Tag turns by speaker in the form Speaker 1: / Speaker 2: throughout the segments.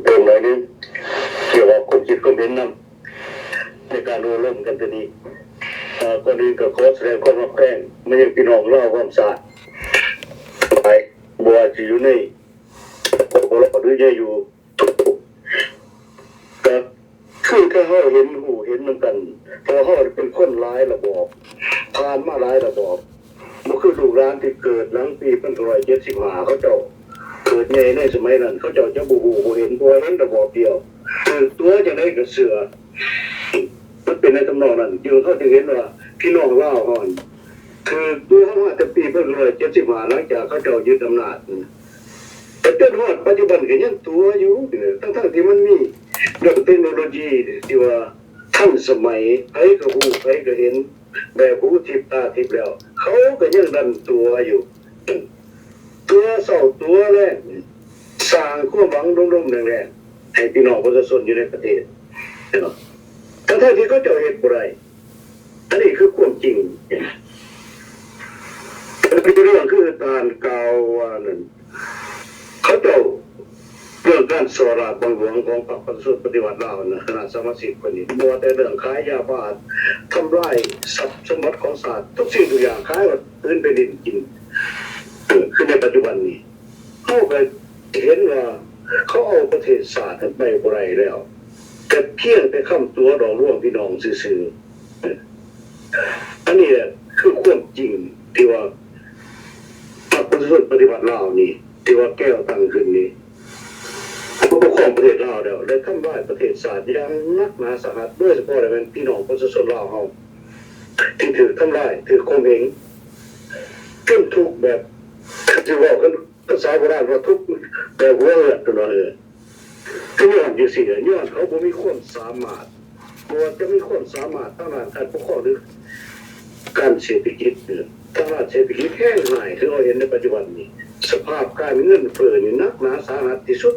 Speaker 1: เติมหน่อยนึงเกี่ยวกับคนคิดคนเห็นนำในการรู้ร่วมกันตัวนี้ก่อนอื่นก็ขอแสดงความรับแจ้งไม่ยังพี่น้องเล่าความสะอาดไปบัวจะอยู่ในโบราณหรือจะอยู่แต่คือถ้าเขาเห็นหูเห็นเหมือนกันเพราะเขาเป็นคนร้ายระบอบผ่านมาร้ายระบอบมันคือลูกร้านที่เกิดหลังปี1975เขาเจ้าเกิดในสมัยนั้นเขาเจ้าจะบูเห็นบัวเห็นระบอบเดียวคือตัวจะได้กับเสือมันเป็นในตำนองนั้นจึงเขาจะเห็นว่าพี่น้องเล่าก่อนคือตัวเขาว่าแต่ปี1975หลังจากเขาเจ้ายึดอำนาจแต่จนฮอดปัจจุบันก็ยังตัวอยู่ทั้งที่มันมีเรื่องเทคโนโลยีที่ว่าทันสมัยใครก็รู้ใครก็เห็นแบบหูทิพตาทิพแล้วเขาก็ยังดันตัวอยู่ตัวเศร้าตัวแรกสร้างความหวังรุ่มๆแรงๆให้พี่น้องประชาชนอยู่ในประเทศทั้งที่เขาเจ้าเห็นบ่ได้อันนี้คือความจริงเรื่องคือการกล่าวว่านั้นเขาเจ้าเรื่องการสราบังหลวงของพรรคประชาชนปฏิวัติลาวนะคณะสมาชิกคนนี้มัวแต่เรื่องขายยาบ้าทำลายทรัพย์สมบัติของศาสตร์ทุกสิ่งทุกอย่างขายว่าพื้นไปดินกินคือในปัจจุบันนี้เขาไปเห็นว่าเขาเอาประเทศศาสตร์ไปบ่ได้แล้วแต่เพียงแต่คำตัวดอกร่วงพี่น้องซื่อๆอันนี้คือความจริงที่ว่าพรรคประชาชนปฏิวัติลาวนี่ที่ว่าแก้วตั้งขึ้นนี้ผู้ปกครองประเทศลาวแล้วได้ทำลายประเทศศาสตร์อย่างนักหนาสาหัสโดยเฉพาะในพี่น้องประชาชนลาวเฮาที่ถือทำลายถือข่มเหงจนทุกแบบที่ว่ากันภาษาโบราณว่าทุกแบบหัวเหือดตัวนั้นก็ย้อนอยู่สิย้อนเขาบ่มีความสามารถบ่จะมีความสามารถทางด้านการปกครองหรือการเศรษฐกิจทางด้านเศรษฐกิจแห้งหายที่เราเห็นในปัจจุบันนี้สภาพการเงินเฟ้อนี่นักหนาสาหัสที่สุด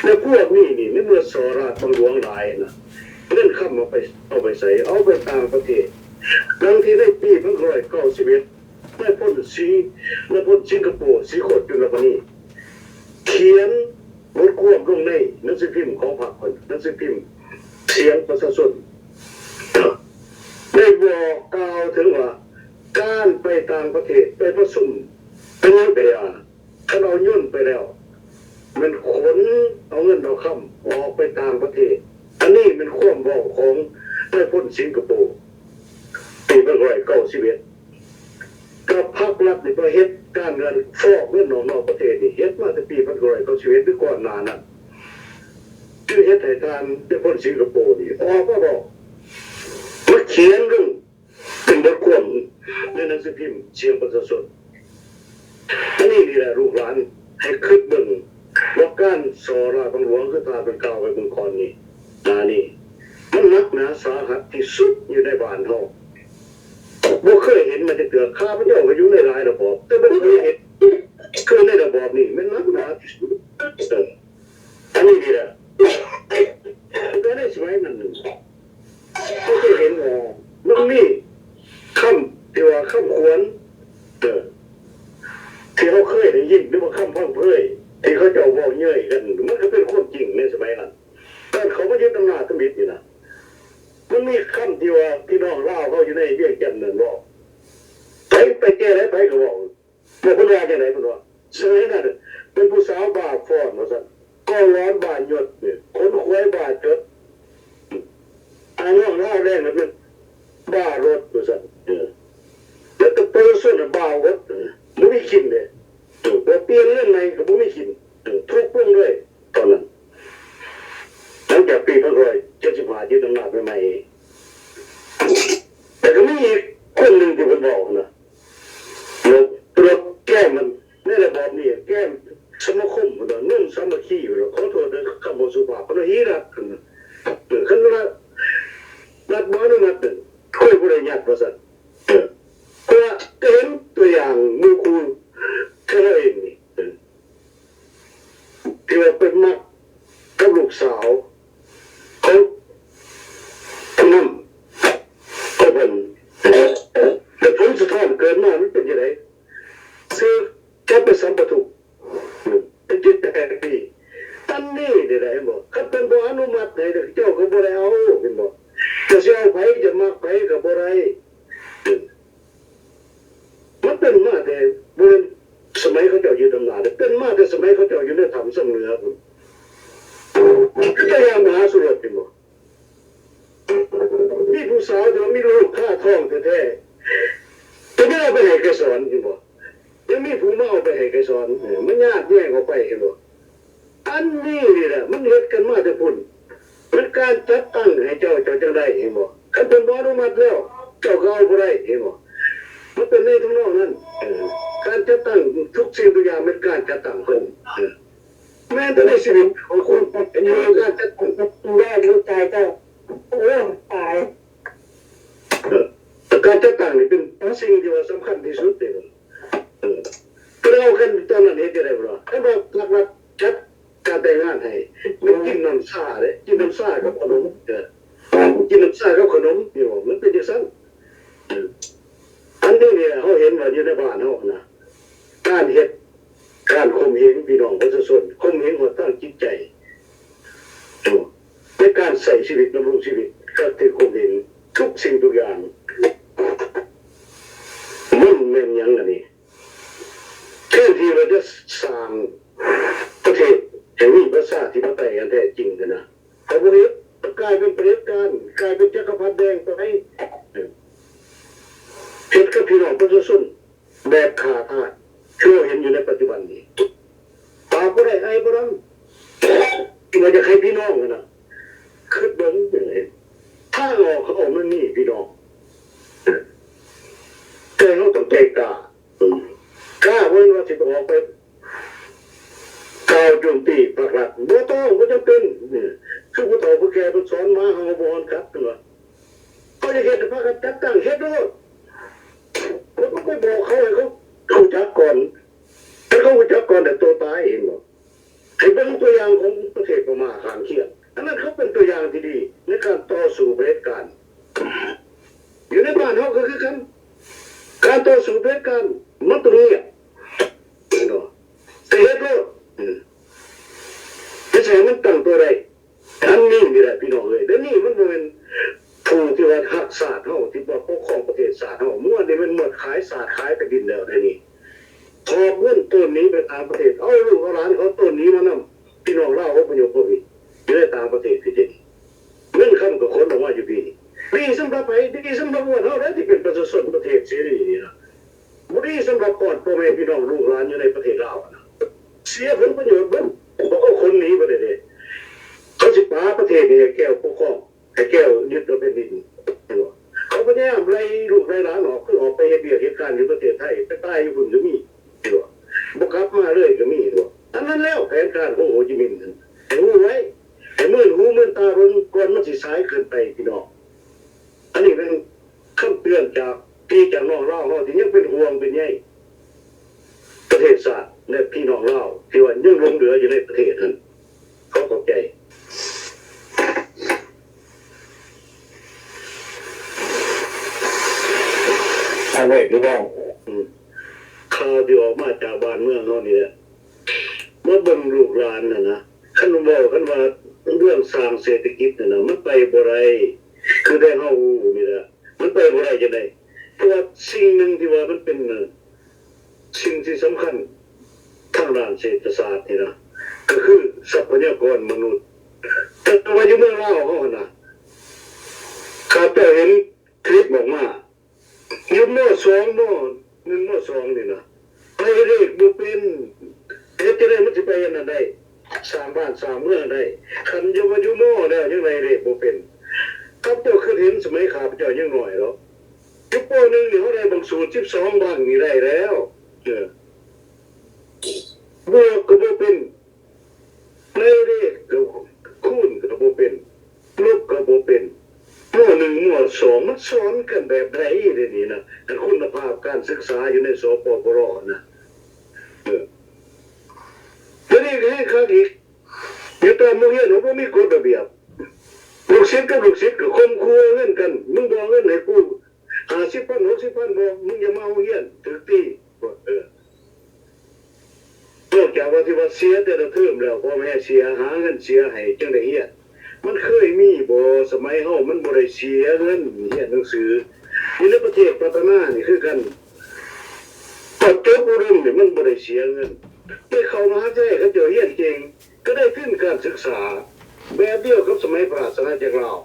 Speaker 1: ในพวกนี้นี่ไม่เมื่อสอราบังหลวงหลายนะเรื่องคำเอาไปใส่เอาไปต่างประเทศดังที่ในปี1991ได้พ้นสิงคโปร์สีโคตรจุลปนีเขียนบทความลงในหนังสือพิมพ์ของพรรคหนังสือพิมพ์เสียงประชาชนได้บอกกล่าวถึงว่าการไปต่างประเทศไปประชุมเป็นยังไงถ้าเราย่นไปแล้วมันขนเอาเงินเอาคำออกไปต่างประเทศอันนี้เป็นความบอกของได้พ้นสิงคโปร์ปี1991กับพรรครัฐในประเทศการเงินฟอกเงินนอกประเทศนี่เฮ็ดมาตั้งปี1991หรือก่อนหน้านั้นคือเฮ็ดให้ทางได้พ้นสิงคโปร์นี่ออกมาบอกมาเขียนเรื่องเป็นบทความในหนังสือพิมพ์เสียงประชาชนอันนี้นี่แหละลูกหลานให้คิดเบิ่งว่าการสอราบังหลวงคือตาเป็นกาวไปเมืองคอนนี่นี่มันนักหนาสาหัสที่สุดอยู่ในบ้านเฮาบ่เคยเห็นมันจะเกิดข้าพเจ้าก็อยู่ในหลายระบอบแต่บ่เคยเห็นคือในระบอบนี่มันนักหนาที่สุดอันนี้นี่แหละแต่ในสมัยนั้นก็จะเห็นว่ามันมีคำที่ว่าคำควรที่เราเคยได้ยินหรือว่าคำพังเพยที่เขาจะบอกเย่ยกันมันก็เป็นความจริงในสมัยนั้นตอนเขามายึดอำนาจทั้งมิตรอยู่นะมันมีคำที่ว่าพี่น้องเล่าเขาอยู่ในเวียงจันทร์นั่นบอกไปแก้ไรไปก็บอกบอกคนว่าแก้ไหนคนว่าสมัยนั้นเป็นผู้สาวบาฟอนมาสั่นก็ร้อนบาหยดเนี่ยคนควายบาจดอันนั้นเล่าแรงนะเป็นบ้ารถมาสั่นแล้วก็เปิดส่วนบ้ารถไม่มีขินเลยแต่เปลี่ยนเรื่องไหนก็ไม่ขินทุกเรื่องด้วยตอนนั้นหลังจากปี1975ยึดอำนาจใหม่แต่ก็มีอีกคนหนึ่งที่ผมบอกนะเราแก้มันในระบอบนี้แก้สมาคมมันนึ่งสามัคคีเราขอโทษด้วยคำบอกสุภาพเพราะฮีรักขึ้นขึ้นละรัฐบ้านนัดหนึ่งคุยบริญญาประสันก็เห็นตัวอย่างมือคูแค่นั้นเองนี่ที่ว่าเป็นมักกับลูกสาวเขาทำนั่นก็เป็นแต่ผลสุดท้ายเกิดมามันเป็นยังไงซื้อแค่ไปสัมปทุเป็นจิตแต่ปีตัน นี้ได้บ่คันเป็นบ่อนุมัติให้เจ้าก็บ่ได้เอาเห็นบ่จะสิเอาไผจะมักไผก็บ่ได้มันเป็นมาแต่บ่เป็นสมัยเขาเจ้าอยู่อำนาจเป็นมาแต่สมัยเขาเจ้าอยู่ในถ้ำสำเหนือพุ่นก็ยังมหาสุรสเป็นบ่มีผู้สาวที่มีลูกฆ่าท้องแท้ๆจะไม่เอาไปให้แกสอนเห็นบ่ยังมีผู้มาเอาไปให้แกสอนมันยากแย่งออกไปเห็นบ่อันนี้นี่แหละมันเฮ็ดกันมาแต่พุ่นมันการจัดตั้งให้เจ้าจังได้เห็นบ่คันเป็นบ่อนุมัติแล้วเจ้าก็เอาบ่ได้เห็นบ่มันเป็นในทั้งนอกนั้นการจัดตั้งทุกสิ่งทุกอย่างเป็นการจัดตั้งคนแม้แต่ในชีวิตของคุณเป็นการจัดตั้งแย่รู้ใจเจ้าตายการจัดตั้งนี่เป็นสิ่งที่ว่าสำคัญที่สุดเลยเรากันตอนนั้นเห็นได้บ่ถ้าบอกหลักๆจัดการแต่งงานให้มันกินน้ำชาเลยกินน้ำชากับขนมกินน้ำชากับขนมอยู่มันเป็นอย่างนั้นอันนี้เนี่ยเขาเห็นว่าอยู่ในบ้านเขานะการเฮ็ดการข่มเหงพี่น้องประชาชนข่มเหงหัวตั้งจิตใจในการใส่ชีวิตดำรงชีวิตก็ถือข่มเหงทุกสิ่งทุกอย่างมันแม่นยังอันนี้แค่ที่เราจะสร้างประเทศแห่งนี้ประชาธิปไตยอันแท้จริงนะแต่พวกนี้กลายเป็นเผด็จการกลายเป็นจักรพรรดิแดงไปเห็นกับพี่น้องประชาชนแบบขาดอาดที่เราเห็นอยู่ในปัจจุบันนี้ปากก็ได้ไอ้บ่รังมันจะใครพี่น้องกันนะคือเบิ้งเลยถ้าออกเขาออกมันนี่พี่น้องใจเขาต้องใจกล้าเว้นว่าสิออกไปก้าวโจมตีปากหลักบ่ต้องบ่จำเป็นคือผู้เฒ่าผู้แก่ผู้สอนมาเฮาบ่อนครับตัวเขาจะเฮ็ดพากันจัดตั้งเฮ็ดโลดแล้วก็ไปบอกเขาให้เขารู้จักก่อนถ้าเขารู้จักก่อนแต่ตัวตายเองบ่ให้เป็นตัวอย่างของประเทศพม่าข้างเคียงอันนั้นเขาเป็นตัวอย่างที่ดีในการต่อสู้เผด็จการอยู่ในบ้านเขาก็คือกันการต่อสู้เผด็จการมันต้องเงียบเนาะแต่เฮ็ดโลดจะใช้มันตั้งตัวได้อันนี้นี่แหละพี่น้องเลยแล้วนี่มันเป็นผู้ที่ว่าหักศาสตร์เฮาที่ว่าปกครองประเทศศาสตร์เฮามั่วนี่มันหมดขายศาสตร์ขายไปดินแล้วได้นี่พอเงินต้นนี้ไปต่างประเทศเอาลูกเอาหลานเขาต้นนี้มานำพี่น้องเล่าอพยพพวกนี้อยู่ในต่างประเทศพี่เจนี่เงินคำกับคนออกมาอยู่พี่ดีสำหรับไปดีสำหรับว่าเฮาได้ที่เป็นประชาชนประเทศเสรีนี่นะบ่ดีสำหรับก่อนพ่อแม่พี่น้องลูกหลานอยู่ในประเทศลาวนะเสียผลประโยชน์เบิ่งบอกเอาคนหนีบ่ได้เด้เขาสิปาประเทศนี่ให้แก้วปกครองให้แก้วยึดเอาเป็นดินเขาพยายามไล่ลูกไล่หลานออกคือออกไปเฮ็ดเวียกเฮ็ดการอยู่ประเทศไทยไปตายอยู่พุ่นก็มีบ่กลับมาเลยก็มีอันนั้นแล้วแผนการของโฮจิมินห์ให้รู้ไว้ให้มื่นหูมื่นตาเบิ่งก่อนมันสิสายเกินไปพี่น้องอันนี้เป็นคำเตือนจากพี่จากน้องเล่าเฮาที่ยังเป็นห่วงเป็นใยประเทศชาติและพี่น้องเล่าที่ว่ายังหลงเหลืออยู่ในประเทศนั้นเขาเข้าใจอะไรพี่น้องข่าวที่ออกมาจากบ้านเมืองเขานี่แหละเมื่อเบิ่งลูกหลานนะคันบอกกันว่าเรื่องสร้างเศรษฐกิจนะมันไปบ่ได้คือได้เฮานี่แหละมันไปบ่ได้จังได๋เพราะว่าสิ่งหนึ่งที่ว่ามันเป็นสิ่งที่สำคัญทางด้านเศรษฐศาสตร์นี่นะก็คือทรัพยากรมนุษย์แต่ว่าอยู่เมืองลาวเขาน่ะข้าพเจ้าเห็นคลิปออกมาอยู่ม.2 ม.1 ม.2 นี่นะไปเลขบ่เป็นเฮ็ดจะได้มันสิไปอันนั้นได้สร้างบ้านสร้างเมืองได้คันอยู่ว่าอยู่ม.แล้วยังไงเลขบ่เป็นข้าพเจ้าเคยเห็นสมัยข้าพเจ้ายังน้อยแล้วอยู่ป.1 นี่เขาได้บางสูตร12บ้างนี่ได้แล้วบวกก็บ่เป็นในเลขก็คูณก็บ่เป็นลบก็บ่เป็นม.1 ม.2 มันสอนกันแบบใดเดี๋ยวนี้นะคุณภาพการศึกษาอยู่ในสปปรนะแล้วนี่ให้ข้าอีกอยู่ตามโรงเรียนเขาบ่มีกฎระเบียบลูกศิษย์กับลูกศิษย์ก็ข่มขู่เงินกันมึงบ่เงินให้กู50,000 60,000บ่มึงอย่ามาโรงเรียนถูกตีบ่ อกจากว่าที่ว่าเสียแต่ละเทอมแล้วพ่อแม่เสียหาเงินเสียให้จังได้เฮียนมันเคยมีบ่สมัยเฮามันบ่ได้เสียเงินเฮียนหนังสือนี่ในประเทศพัฒนานี่คือกันตอนจบอุดมนี่มันบ่ได้เสียเงินไปเข้ามหาวิทยาลัยเขาเจ้าเรียนเก่งก็ได้ขึ้นการศึกษาแบบเดียวกับสมัยพระราชอาณาจักรลาว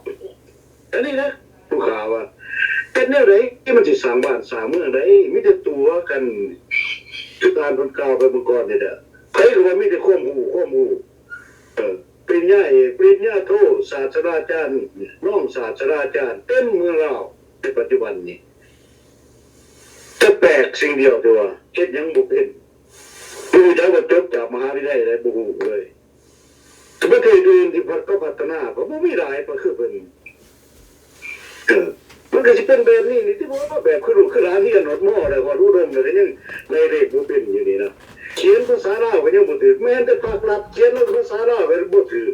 Speaker 1: อันนี้นะผู้ข่าวว่าเป็นแนวไหนที่มันสิสร้างบ้านสร้างเมืองได้มีแต่ตัวกันคือการคนกล่าวไปเมื่อก่อนนี่แหละใครก็ว่ามีแต่ข้อมูลปริญญาเอกปริญญาโทศาสตราจารย์น้องศาสตราจารย์เต็มเมืองเราในปัจจุบันนี้จะแปลกสิ่งเดียวตัวเฮ็ดยังบ่เป็นดูจากว่าจบจากมหาวิทยาลัยได้บ่ฮู้เลยประเทศอื่นที่พัฒนาก็บ่มีหลายก็คือเพิ่นมันก็สิเป็นแบบนี้นี่ที่บอกว่าแบบคือลูกคือหลานที่กันหนดหม้อแล้วก็รู้ดมแล้วก็ยังในเลขบ่เป็นอยู่นี่นะเขียนภาษาลาวก็ยังบ่ถูกแม้แต่ภาครัฐเขียนภาษาลาวก็บ่ถูก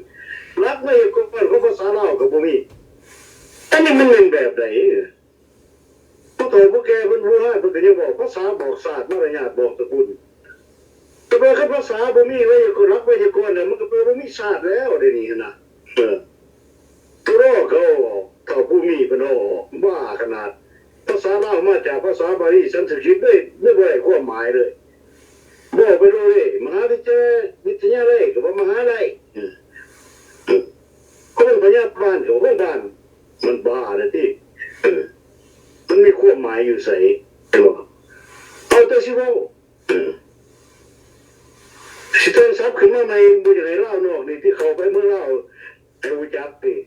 Speaker 1: รักไม่ก็ของภาษาลาวก็บ่มีอันนี้มันเป็นแบบใดผู้โตผู้แก่เพิ่นผู้ให้เพิ่นก็ยังบอกภาษาบอกศาสตร์มารยาทบอกตระกูลแต่ว่าภาษาบ่มีไว้ก็รักไว้ก่อนน่ะมันก็แปลว่ามีศาสตร์แล้วเดี๋ยวนี้นะตัวรอเขาถ้าผู้มีเพิ่นเอาบ้าขนาดภาษาลาวมาจากภาษาบาลีสันสกฤตได้บ่ได้ความหมายเลยบอกไปเลยมหาวิทยาลัยก็ว่ามหาลัยคนพยาบาลก็ว่าบ้านมันบ้าเลยที่มันมีความหมายอยู่ใส่ตัวเอาแต่สิว่าสิเตือนทรัพย์ขึ้นมาในบุญอย่างไรเล่านอกนี่ที่เขาไปเมื่อเล่าไอ้วุจักนี่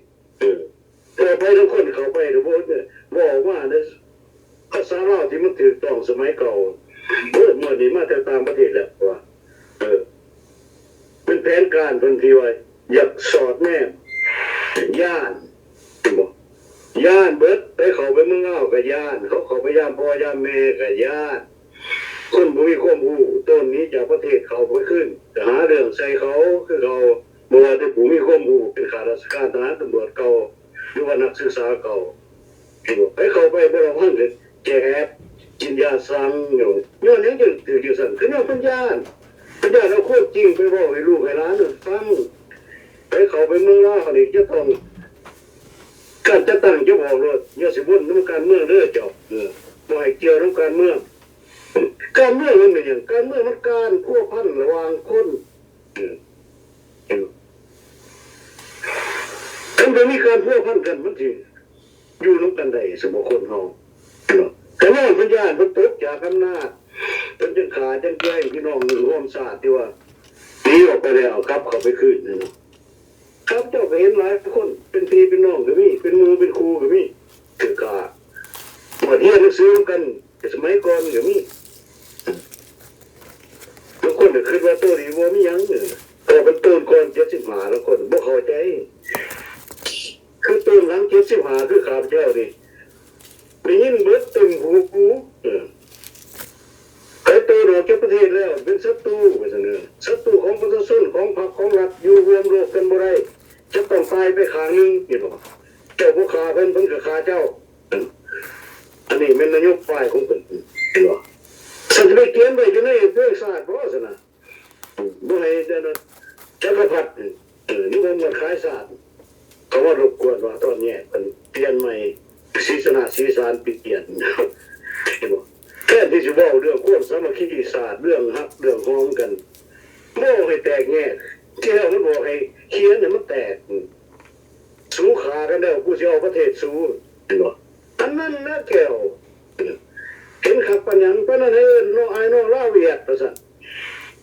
Speaker 1: แต่ไปทั้งคนเขาไปหรือว่าบอกว่าเนี่ยภาษาเล่าที่มันถือต้องสมัยเก่าเมื่อนี้มาแต่ต่างประเทศแล้วว่าเป็นแผนการทันทีว่าอยากสอดแม่ย่านบอกย่านเบิดไปเขาไปเมืองเล่ากับย่านเขาไปย่านพ่อย่านแม่กับย่านคนบุญข้อมูลต้นนี้จากประเทศเขาไปขึ้นจะหาเรื่องใส่เขาคือเขาบัวที่ผู้มีข้อมูลเป็นข้าราชการทหารตำรวจเก่าหรือว่านักศึกษาเก่าไปเขาไปบริวารแจกกินยาซังย้อนนี้จะถืออยู่สั่นคือย้อนปัญญาเราโคตรจริงไปบอกให้ลูกให้ร้านฟังไปเขาไปเมืองล่าเนี่ยจะต้องการจะตั้งจะบอกเลยอย่าสิบุญน้ำการเมืองเด้อจบบ่ให้เกี่ยวน้ำการเมืองมันเป็นอย่างการเมืองมันการพัวพันระหว่างคนถ้าไม่มีการพัวพันกันมันจริงอยู่น้ำกันได้สมบูรณ์คนเฮาแต่ว่าพยานเพิ่นตกจากอำนาจเพิ่นจึงขาจังแจ้งพี่น้องร่วมศาสตร์ที่ว่าหนีออกไปแล้วครับเขาไปคืนนี่เนาะครับเจ้าก็เห็นหลายคนเป็นพี่เป็นน้องก็มีเป็นมือเป็นครูก็มีคือกาหมดเฮียนหนังสือกันแต่สมัยก่อนก็มีบางคนก็คิดว่าตัวนี้บ่มีหยังแต่เป็นต้นก่อน75แล้วคนบ่เข้าใจคือต้นหลัง75คือข้าพเจ้านี่ได้ยินเบิดเต็มหูกูใครตัวออกจากประเทศแล้วเป็นศัตรูไปซะเด้อศัตรูของประชาชนของพรรคของรัฐอยู่รวมโลกกันบ่ได้จะต้องตายไปข้างนึงนี่บ่เจ้าบ่ฆ่าเพิ่นก็ฆ่าเจ้าอันนี้เป็นนโยบายของเพิ่นบ่สันจะไปเขียนไว้อยู่ในเรื่องศาสตร์บ่ซั่นน่ะบ่ให้จักรพรรดินี่มันขายศาสตร์เขาว่ารบกวนว่าตอนนี้เพิ่นเปลี่ยนใหม่ศีสนาศีสารเปลี่ยนเห็นบ่แค่ที่จะบอกเรื่องความสามัคคีศาสตร์เรื่องฮักเรื่องฮ้องกันโม่ให้แตกแยกที่เรามันบอกให้เขียนเนี่ยมันแตกสู้ขากันแล้วกูจะเอาประเทศสู้เห็นบ่อันนั้นนะแก้วเห็นขับปัญญังปัญนั้นน้องไอ้น้องล่าเวียดประสัน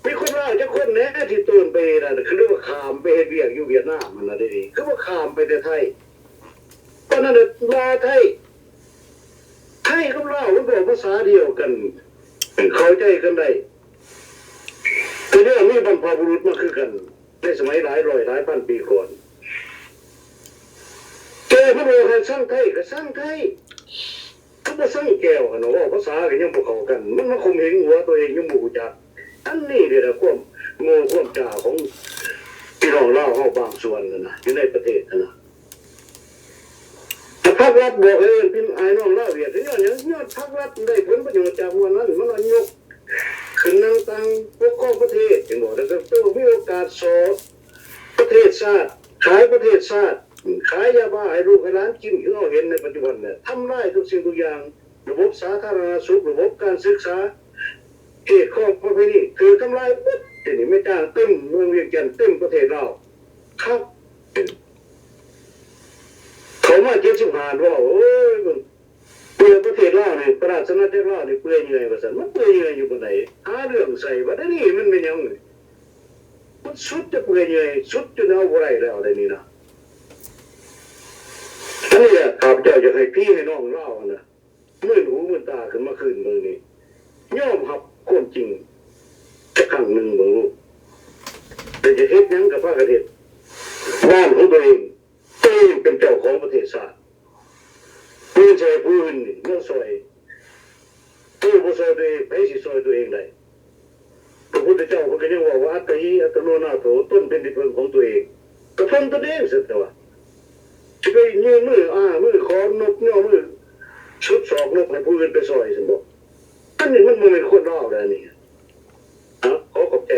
Speaker 1: มีคนล่าจะคนแน่ที่ตูนไปนะคือเรียกว่าขามไปเฮ็ดเวียกอยู่เวียดนามมันนะได้ดีคือว่าขามไปแต่ไทยปัญนั้นมาไทยกับลาวมันบอกภาษาเดียวกันเข้าใจกันได้คือเรื่องนี้บรรพบุรุษมาคือกันในสมัยหลายร้อยหลายพันปีก่อนเจอพระโลหะสร้างไทยก็สร้างไทยเขามาสร้างแก้วกันว่าภาษาก็ยังบ่เข้ากันมันมาคมเหงหัวตัวเองยังบ่รู้จักอันนี้เด้อความโง่ความจ่าของพี่น้องลาวเฮาบางส่วนนะอยู่ในประเทศนะภาครัฐบอกพี่ไอ้น้องลาวเวียดย้อนพรรครัฐได้ผลประโยชน์จากวันนั้นมันยก ขึ้นนั่งตั้งปกครองประเทศเห็นบอกนะครับต้องมีโอกาสสอบประเทศชาติขายประเทศชาติขายยาบ้าให้ลูกให้หลานกินที่เราเห็นในปัจจุบันเนี่ยทำได้ทุกสิ่งทุกอย่างระบบสาธารณสุขระบบการศึกษาเขตครอบประเพณีคือทำลายปุ๊บทีนี้ไม่จ้างตึ้มเมืองเวียงจันทร์ตึ้มประเทศเราครับเขามา75ว่าโอ้ยเปลือยประเทศลาวนี่ประชาชนประเทศลาวนี่เปลือยยังไงวะสันมันเปลือยยังไงอยู่บนไหนหาเรื่องใส่ว่าได้นี่มันเป็นยังไงมันสุดจะเปลือยยังไงสุดจนเอาอะไรแล้วได้นี่นะอันนี้ข้าพเจ้าจะให้พี่ให้น้องเล่านะมื่นหูมื่นตาขึ้นมาคืนมือนี้ย่อมรับความจริงสักครั้งหนึ่งบ่รู้แต่จะเฮ็ดยังกับพระกระเทศบ้านของตัวเองเป็นเจ้าของประเทศชาติผู้ใช้ผู้อื่นเมื่อซอยผู้บ่ซอยตัวเองไปสิซอยตัวเองได้พระพุทธเจ้าก็ยังบอกว่าอัตติอัตโนนาโถต้นเป็นที่พึ่งของตัวเองก็ทำตัวเองสิแต่ว่าจะไปยืนมือมือขอนกย่อมือชุดสอกนกให้ผู้อื่นไปซอยสิบอกอันนี้มันเป็นคนนอกแล้วนี่ขอขอบใจ